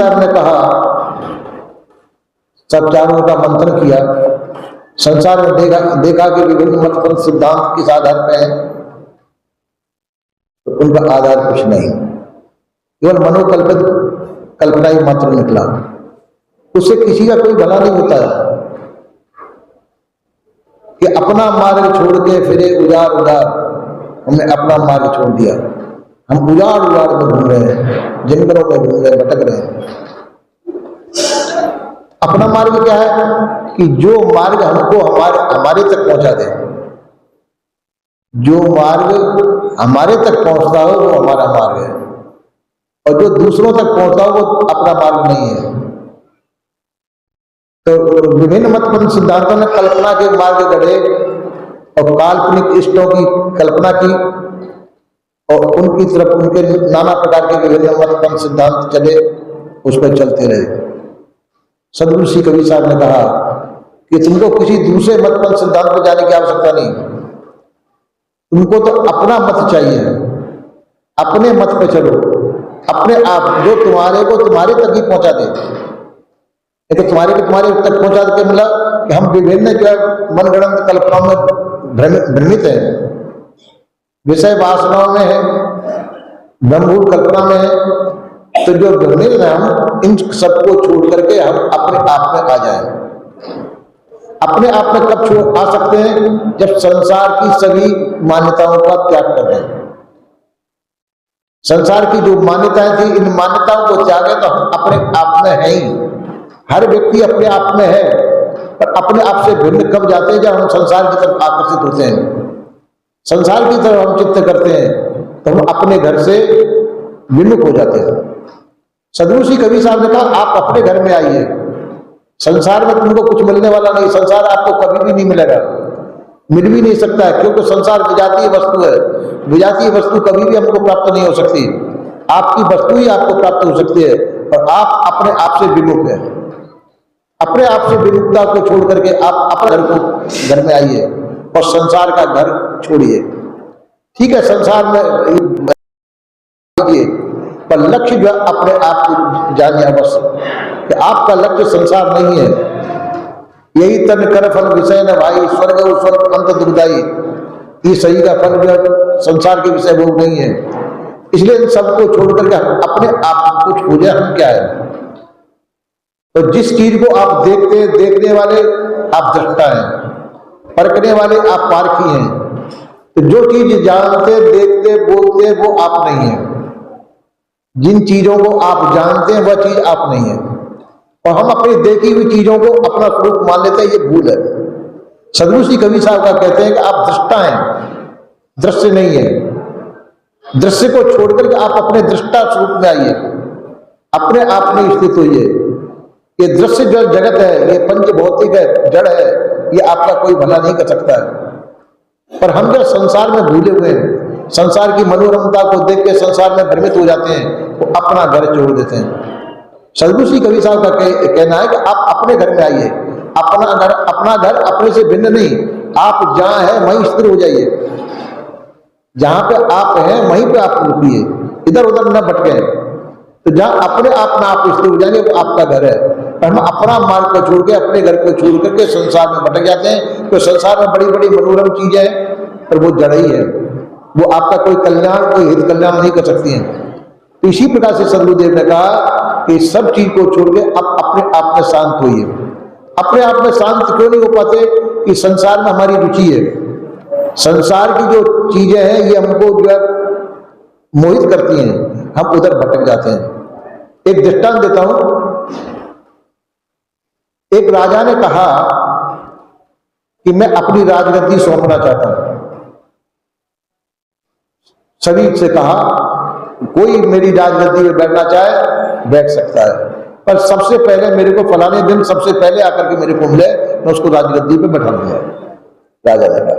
साहब ने कहा, सब चारों का मंथन किया, संसार में देखा कि विभिन्न मत सिद्धांत किस आधार पे है, तो उनका आधार कुछ नहीं, केवल मनोकल्पित कल्पना ही मात्र निकला। उससे किसी का कोई भला नहीं होता है कि अपना मार्ग छोड़ के फिरे उजाड़ उजाड़। हमने अपना मार्ग छोड़ दिया, हम उजाड़ उजाड़ में घूम रहे हैं, जंगलों में घूम रहे हैं, भटक रहे हैं। अपना मार्ग क्या है कि जो मार्ग हमको हमारे तक पहुंचा दे, जो मार्ग हमारे तक पहुंचता हो वो हमारा मार्ग है, और जो दूसरों तक पहुंचता हो वो अपना मार्ग नहीं है। तो विभिन्न मतपन्न सिद्धांतों ने कल्पना के मार्ग गढ़े और काल्पनिक इष्टों की कल्पना की, और उनकी तरफ उनके नाना प्रकार के विभिन्न मतपन्न सिद्धांत चले, उस पर चलते रहे। सदगुरु श्री कबीर साहब ने कहा कि तुमको किसी दूसरे मतपन्न सिद्धांत पर जाने की आवश्यकता नहीं, तुमको तो अपना मत चाहिए, अपने मत पे चलो, अपने आप जो तुम्हारे को तुम्हारे तक ही पहुंचा दे। तो तुम्हारे को तुम्हारे तक पहुंचा के मिला कि हम विभिन्न जो है मनगढ़ंत कल्पनाओं में भ्रमित है, विषय वासनाओं में है, ब्रह्मभूत कल्पना में है। तो जो भ्रमित है, हम इन सबको छोड़ करके हम अपने आप में आ जाए। अपने आप में कब आ सकते हैं? जब संसार की सभी मान्यताओं का त्याग कर दें। संसार की जो मान्यताएं थी, इन मान्यताओं को त्यागे तो हम अपने आप में है ही। हर व्यक्ति अपने आप में है, पर अपने आप से भिन्न कब जाते हैं? जब हम संसार की तरफ आकर्षित होते हैं, संसार की तरफ हम चित्त करते हैं, तो हम अपने घर से विमुख हो जाते हैं। सदगुरु श्री कबीर साहब ने कहा, आप अपने घर में आइए, संसार में तुमको कुछ मिलने वाला नहीं, संसार आपको कभी भी नहीं मिलेगा, मिल भी नहीं सकता है, क्योंकि संसार विजातीय वस्तु है। विजातीय वस्तु कभी भी हमको प्राप्त नहीं हो सकती, आपकी वस्तु ही आपको प्राप्त हो सकती है, और आप अपने आप से विमुख है। अपने आप से विमुखता को छोड़ करके आप अपने घर में आइए और संसार का घर छोड़िए। ठीक है, संसार में पर लक्ष्य जो अपने आप को जानिए अवश्य कि आपका लक्ष्य संसार नहीं है। यही तन कर फल विषय न भाई, स्वर्ग और स्वर्ग अंत दुर्दाई। ये सही का फल जो संसार के विषय भोग नहीं है। इसलिए इन सबको छोड़ करके अपने आप को खोजे, हम क्या है। तो जिस चीज को आप देखने वाले आप दृष्टा हैं, परखने वाले आप पारखी हैं। तो जो चीज जानते, देखते, बोलते वो आप नहीं है। जिन चीजों को आप जानते हैं वह चीज आप नहीं है, और हम अपनी देखी हुई चीजों को अपना स्वरूप मान लेते हैं, ये भूल है। सदगुरु श्री कबीर साहब का कहते हैं कि आप दृष्टा हैं, दृश्य नहीं है। दृश्य को छोड़कर के आप अपने दृष्टा स्वरूप में आइए, अपने आप में स्थित होइए। ये दृश्य जो जगत है, ये पंच भौतिक है, जड़ है, ये आपका कोई भला नहीं कर सकता है। पर हम जो संसार में भूले हुए हैं, संसार की मनोरमता को देख के संसार में भ्रमित हो जाते हैं, वो अपना घर छोड़ देते हैं। सदगुरु श्री कबीर साहब का कहना है कि आप अपने घर में आइए। अपना घर अपने से भिन्न नहीं, आप जहां हैं वहीं स्थिर हो जाइए। जहां पे आप हैं वहीं पे आप रुकिए, इधर उधर न भटके। तो जहां अपने आप में आप स्थिर हो जाएंगे वो आपका घर है। पर हम अपना मार्ग को छोड़ के, अपने घर को छोड़ करके संसार में भटक जाते हैं। तो संसार में बड़ी बड़ी मनोरम चीजें हैं, पर वो जड़ ही है, वो आपका कोई कल्याण, कोई हित कल्याण नहीं कर सकती हैं। तो इसी प्रकार से सदगुरुदेव ने कहा कि सब चीज को छोड़ के आप अपने आप में शांत होइए। अपने आप में शांत क्यों नहीं हो पाते? कि संसार में हमारी रुचि है, संसार की जो चीजें हैं ये हमको जो है मोहित करती हैं, हम उधर भटक जाते हैं। एक दृष्टांत देता हूं। एक राजा ने कहा कि मैं अपनी राजगद्दी सौंपना चाहता हूं। सभी से कहा कोई मेरी राजगद्दी में बैठना चाहे बैठ सकता है, पर सबसे पहले मेरे को फलाने दिन सबसे पहले आकर के मेरे को मिले, मैं उसको राजगद्दी पे बैठा दूंगा। राजा ने कहा।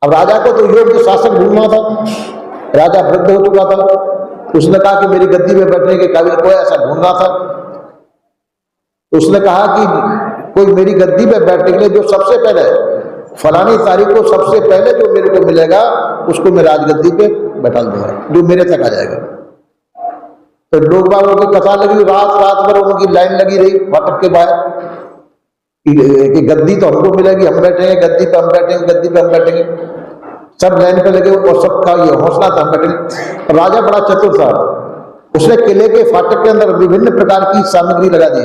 अब राजा को तो योग्य शासक ढूंढना था, राजा वृद्ध हो चुका था। उसने कहा कि मेरी गद्दी में बैठने के काबिल कोई ऐसा ढूंढना था। उसने कहा कि कोई मेरी गद्दी पे बैठने के लिए जो सबसे पहले फलानी तारीख को सबसे पहले जो मेरे को मिलेगा उसको मैं राजगद्दी पे बैठा दूंगा, जो मेरे तक आ जाएगा। तो लोग बागों की कथा लगी, रात रात भर उनकी लाइन लगी रही फाटक के बाहर कि गद्दी तो हमको मिलेगी, हम बैठेंगे गद्दी पे, हम बैठेंगे गद्दी पे, हम बैठेंगे। सब लाइन पे लगे और सबका ये हौसला था हम बैठेंगे। राजा बड़ा चतुर था, उसने किले के फाटक के अंदर विभिन्न प्रकार की सामग्री लगा दी,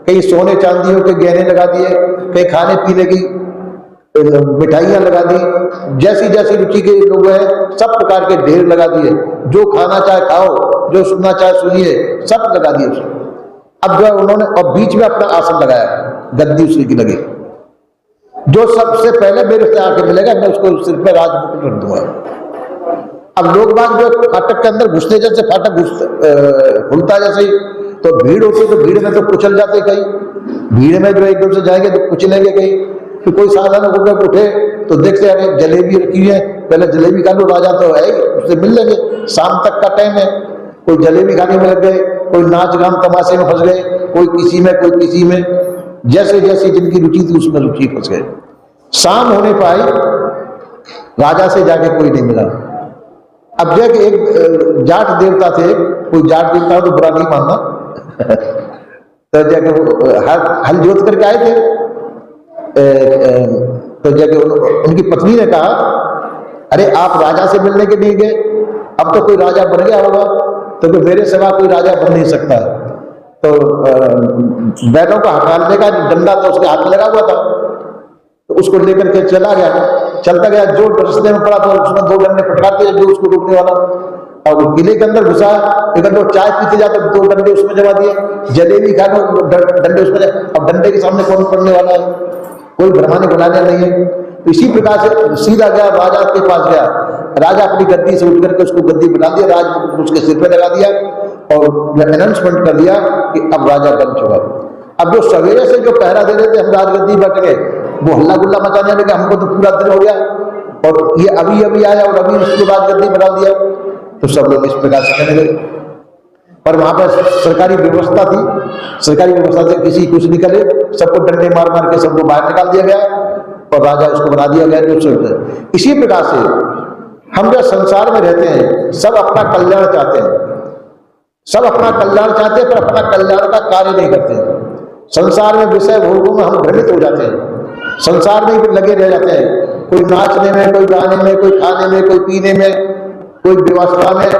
कई सोने चांदियों के गहने लगा दिए, कई खाने पीने की मिठाइयां लगा दी, जैसी जैसी रुचि के लोग हैं सब प्रकार के ढेर लगा दिए, जो खाना चाहे खाओ, जो सुनना चाहे सुनिए, सब लगा दिए उसने। अब जो उन्होंने और बीच में अपना आसन लगाया, गद्दी उसी की लगी, जो सबसे पहले मेरे से आके मिलेगा मैं उसको सिर पे राजमुकुट रख दूंगा। अब लोग बाग जो फाटक के अंदर घुसते, जैसे फाटक खुलता जैसे ही तो भीड़ होती, तो भीड़ में तो कुचल जाते, कहीं भीड़ में जो एकदम से जाएंगे तो कुचलेंगे, कहीं कि कोई साधारण होकर उठे तो देखते अरे जलेबी रखी है, पहले जलेबी खा लो, राजा तो है उससे मिल लेंगे, शाम तक का टाइम है। कोई जलेबी खाने में लग गए, कोई नाच गान तमाशे में फंस गए, कोई किसी में कोई किसी में, जैसे जैसी जिनकी रुचि थी उसमें रुचि फंस गए। शाम होने पाई, राजा से जाके कोई नहीं मिला। अब जो एक जाट देवता थे, कोई जाट देवता तो बुरा नहीं मानना तो जाके वो हल जोत करके आए थे, तो जाके उनकी पत्नी ने कहा अरे आप राजा से मिलने के लिए गए, अब तो कोई राजा बन गया होगा, तो मेरे सिवा कोई राजा बन नहीं सकता। तो बैलों को हटाने का डंडा तो उसके हाथ में लगा हुआ था, तो उसको लेकर के चला गया, चलता गया, जो रास्ते में पड़ा तो उसमें 2 डंडे फटकारते जो उसको रोकने वाला, और किले के अंदर घुसा, लेकिन तो चाय पीते जाते 2 डंडे उसमें जमा दिए, जलेबी खा लो डंडे उसमें, अब डंडे के सामने कौन पड़ने वाला है, कोई भरमाने बुलाने नहीं है। तो इसी प्रकार से सीधा गया, राजा के पास गया, राजा अपनी गद्दी से उठ करके उसको गद्दी बना दिया, राज उसके सिर पे लगा दिया और अनाउंसमेंट कर दिया कि अब राजा बन चुका। अब जो सवेरे से जो पहरा दे रहे थे हम राजगद्दी बैठ गए, वो हल्ला गुल्ला मचाने लगे, हमको तो पूरा दिन हो गया और ये अभी अभी आया और अभी उसके बाद गद्दी बना दिया, तो सब लोग इस प्रकार से कहने लगे। पर वहां पर सरकारी व्यवस्था थी, सरकारी व्यवस्था से किसी कुछ निकले, सबको डंडे मार मार के सबको बाहर निकाल दिया गया और राजा उसको बना दिया गया जो। इसी प्रकार से हम जो संसार में रहते हैं सब अपना कल्याण चाहते हैं, सब अपना कल्याण चाहते हैं, पर अपना कल्याण का कार्य नहीं करते। संसार में विषय भोगों में हम भ्रमित हो जाते हैं, संसार में ही लगे रह जाते हैं, कोई नाचने में, कोई गाने में, कोई खाने में, कोई पीने में, कोई व्यवस्था में,